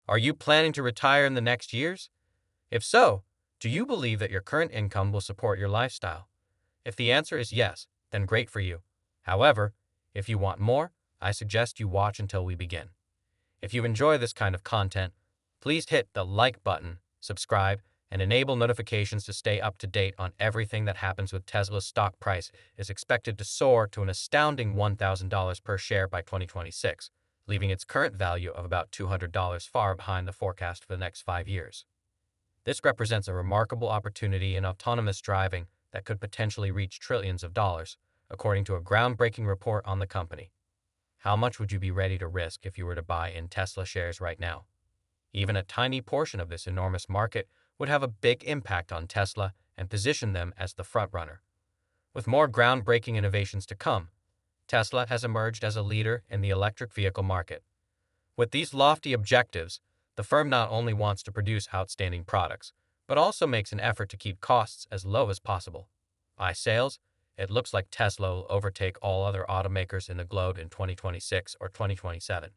Are you planning to retire in the next years? If so, do you believe that your current income will support your lifestyle? If the answer is yes, then great for you. However, if you want more, I suggest you watch until we begin. If you enjoy this kind of content, please hit the like button, subscribe, and enable notifications to stay up to date on everything that happens with Tesla's stock price is expected to soar to an astounding $1,000 per share by 2026, leaving its current value of about $200 far behind the forecast for the next 5 years. This represents a remarkable opportunity in autonomous driving that could potentially reach trillions of dollars, according to a groundbreaking report on the company. How much would you be ready to risk if you were to buy in Tesla shares right now? Even a tiny portion of this enormous market would have a big impact on Tesla and position them as the frontrunner. With more groundbreaking innovations to come, Tesla has emerged as a leader in the electric vehicle market. With these lofty objectives, the firm not only wants to produce outstanding products, but also makes an effort to keep costs as low as possible. By sales, it looks like Tesla will overtake all other automakers in the globe in 2026 or 2027.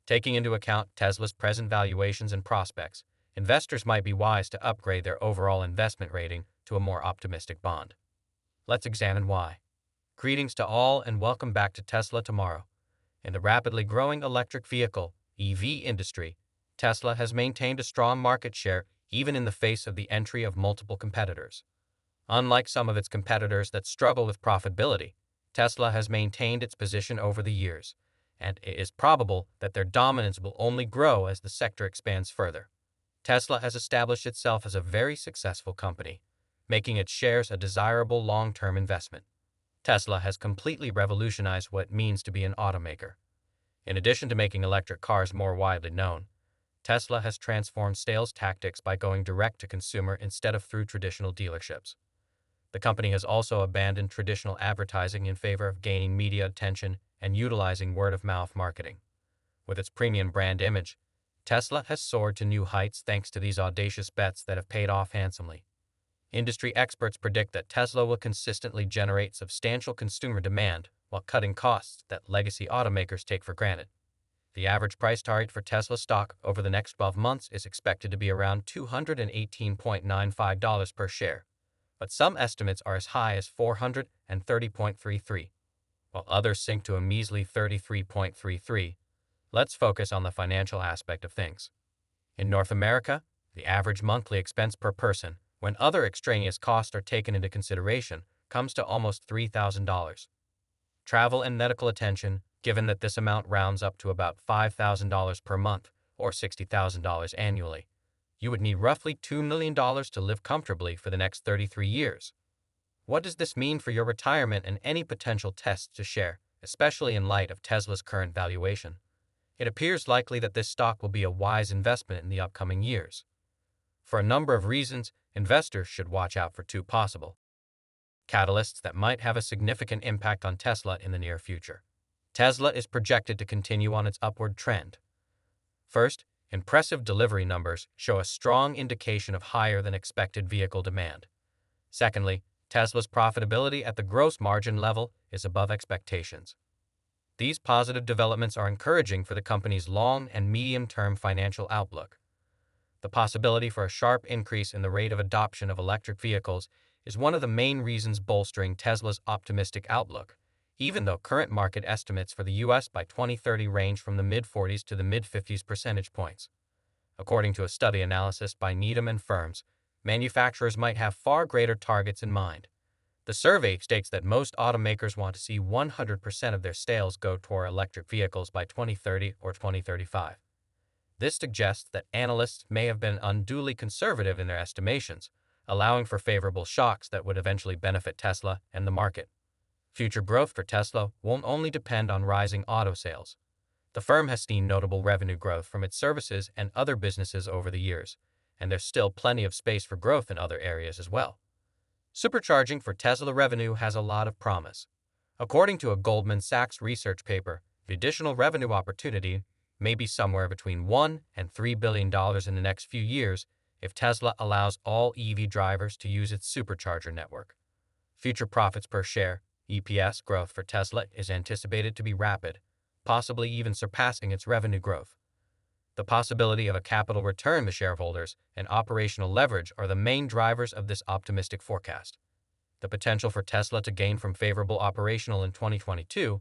Taking into account Tesla's present valuations and prospects, investors might be wise to upgrade their overall investment rating to a more optimistic bond. Let's examine why. Greetings to all and welcome back to Tesla Tomorrow. In the rapidly growing electric vehicle (EV) industry, Tesla has maintained a strong market share even in the face of the entry of multiple competitors. Unlike some of its competitors that struggle with profitability, Tesla has maintained its position over the years, and it is probable that their dominance will only grow as the sector expands further. Tesla has established itself as a very successful company, making its shares a desirable long-term investment. Tesla has completely revolutionized what it means to be an automaker. In addition to making electric cars more widely known, Tesla has transformed sales tactics by going direct to consumer instead of through traditional dealerships. The company has also abandoned traditional advertising in favor of gaining media attention and utilizing word-of-mouth marketing. With its premium brand image, Tesla has soared to new heights thanks to these audacious bets that have paid off handsomely. Industry experts predict that Tesla will consistently generate substantial consumer demand while cutting costs that legacy automakers take for granted. The average price target for Tesla stock over the next 12 months is expected to be around $218.95 per share, but some estimates are as high as $430.33, while others sink to a measly $33.33. Let's focus on the financial aspect of things. In North America, the average monthly expense per person, when other extraneous costs are taken into consideration, comes to almost $3,000. Travel and medical attention, given that this amount rounds up to about $5,000 per month or $60,000 annually. You would need roughly $2 million to live comfortably for the next 33 years. What does this mean for your retirement and any potential tests to share, especially in light of Tesla's current valuation? It appears likely that this stock will be a wise investment in the upcoming years. For a number of reasons, investors should watch out for two possible catalysts that might have a significant impact on Tesla in the near future. Tesla is projected to continue on its upward trend. First, impressive delivery numbers show a strong indication of higher than expected vehicle demand. Secondly, Tesla's profitability at the gross margin level is above expectations. These positive developments are encouraging for the company's long and medium-term financial outlook. The possibility for a sharp increase in the rate of adoption of electric vehicles is one of the main reasons bolstering Tesla's optimistic outlook, even though current market estimates for the U.S. by 2030 range from the mid-40s to the mid-50s percentage points. According to a study analysis by Needham and Firms, manufacturers might have far greater targets in mind. The survey states that most automakers want to see 100% of their sales go toward electric vehicles by 2030 or 2035. This suggests that analysts may have been unduly conservative in their estimations, allowing for favorable shocks that would eventually benefit Tesla and the market. Future growth for Tesla won't only depend on rising auto sales. The firm has seen notable revenue growth from its services and other businesses over the years, and there's still plenty of space for growth in other areas as well. Supercharging for Tesla revenue has a lot of promise. According to a Goldman Sachs research paper, the additional revenue opportunity may be somewhere between $1 and $3 billion in the next few years if Tesla allows all EV drivers to use its supercharger network. Future profits per share, EPS growth for Tesla is anticipated to be rapid, possibly even surpassing its revenue growth. The possibility of a capital return to shareholders and operational leverage are the main drivers of this optimistic forecast. The potential for Tesla to gain from favorable operational in 2022,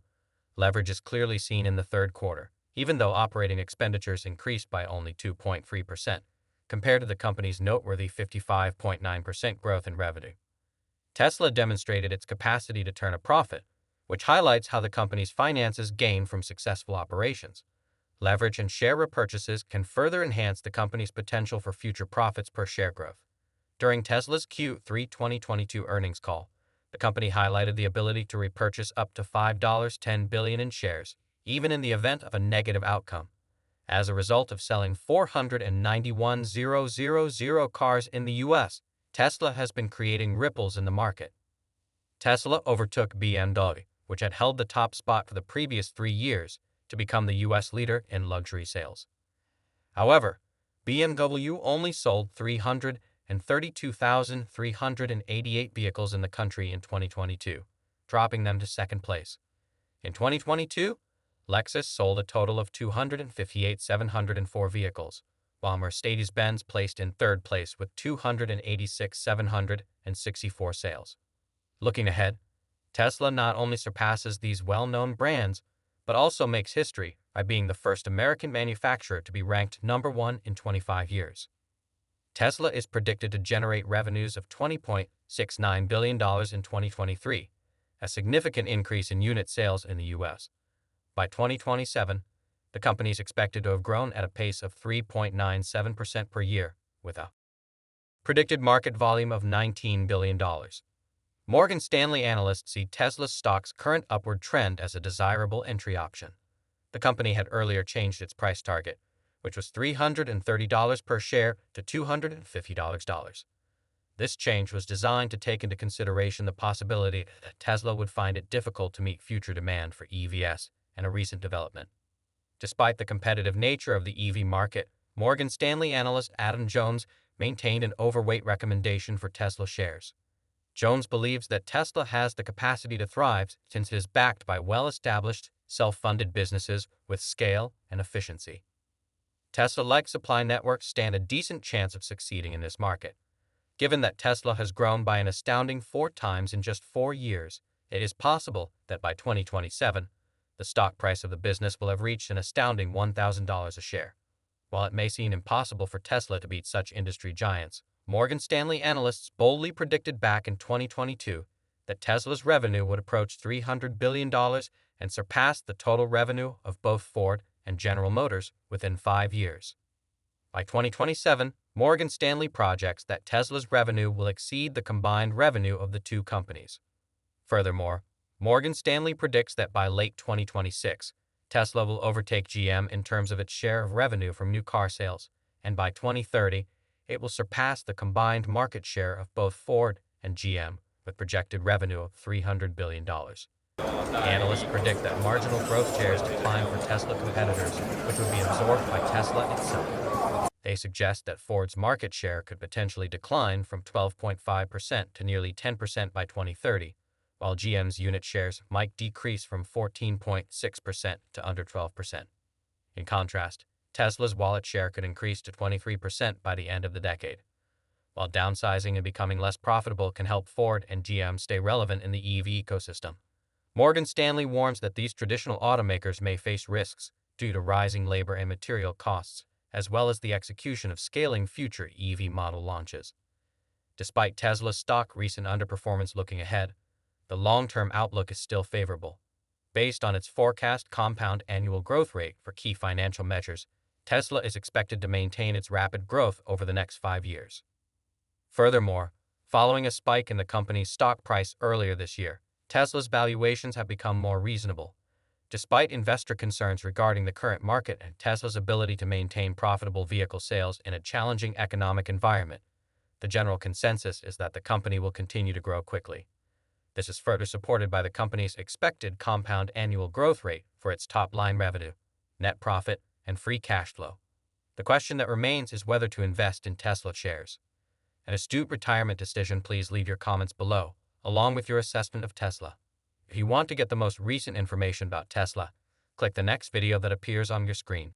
leverage is clearly seen in the third quarter, even though operating expenditures increased by only 2.3%, compared to the company's noteworthy 55.9% growth in revenue. Tesla demonstrated its capacity to turn a profit, which highlights how the company's finances gain from successful operations. Leverage and share repurchases can further enhance the company's potential for future profits per share growth. During Tesla's Q3 2022 earnings call, the company highlighted the ability to repurchase up to $5.10 billion in shares, even in the event of a negative outcome. As a result of selling 491,000 cars in the U.S., Tesla has been creating ripples in the market. Tesla overtook BMW, which had held the top spot for the previous 3 years, to become the U.S. leader in luxury sales. However, BMW only sold 332,388 vehicles in the country in 2022, dropping them to second place. In 2022, Lexus sold a total of 258,704 vehicles, while Mercedes-Benz placed in third place with 286,764 sales. Looking ahead, Tesla not only surpasses these well-known brands, but also makes history by being the first American manufacturer to be ranked number 1 in 25 years. Tesla is predicted to generate revenues of $20.69 billion in 2023, a significant increase in unit sales in the U.S. By 2027, the company is expected to have grown at a pace of 3.97% per year, with a predicted market volume of $19 billion. Morgan Stanley analysts see Tesla's stock's current upward trend as a desirable entry option. The company had earlier changed its price target, which was $330 per share to $250. This change was designed to take into consideration the possibility that Tesla would find it difficult to meet future demand for EVs and a recent development. Despite the competitive nature of the EV market, Morgan Stanley analyst Adam Jones maintained an overweight recommendation for Tesla shares. Jones believes that Tesla has the capacity to thrive since it is backed by well-established, self-funded businesses with scale and efficiency. Tesla-like supply networks stand a decent chance of succeeding in this market. Given that Tesla has grown by an astounding 4 times in just 4 years, it is possible that by 2027, the stock price of the business will have reached an astounding $1,000 a share. While it may seem impossible for Tesla to beat such industry giants, Morgan Stanley analysts boldly predicted back in 2022 that Tesla's revenue would approach $300 billion and surpass the total revenue of both Ford and General Motors within 5 years. By 2027, Morgan Stanley projects that Tesla's revenue will exceed the combined revenue of the two companies. Furthermore, Morgan Stanley predicts that by late 2026, Tesla will overtake GM in terms of its share of revenue from new car sales, and by 2030, it will surpass the combined market share of both Ford and GM, with projected revenue of $300 billion. Analysts predict that marginal growth shares decline for Tesla competitors, which would be absorbed by Tesla itself. They suggest that Ford's market share could potentially decline from 12.5% to nearly 10% by 2030, while GM's unit shares might decrease from 14.6% to under 12%. In contrast, Tesla's wallet share could increase to 23% by the end of the decade. While downsizing and becoming less profitable can help Ford and GM stay relevant in the EV ecosystem, Morgan Stanley warns that these traditional automakers may face risks due to rising labor and material costs, as well as the execution of scaling future EV model launches. Despite Tesla's stock recent underperformance looking ahead, the long-term outlook is still favorable. Based on its forecast compound annual growth rate for key financial measures, Tesla is expected to maintain its rapid growth over the next 5 years. Furthermore, following a spike in the company's stock price earlier this year, Tesla's valuations have become more reasonable. Despite investor concerns regarding the current market and Tesla's ability to maintain profitable vehicle sales in a challenging economic environment, the general consensus is that the company will continue to grow quickly. This is further supported by the company's expected compound annual growth rate for its top-line revenue, net profit, and free cash flow. The question that remains is whether to invest in Tesla shares. An astute retirement decision. Please leave your comments below, along with your assessment of Tesla. If you want to get the most recent information about Tesla, click the next video that appears on your screen.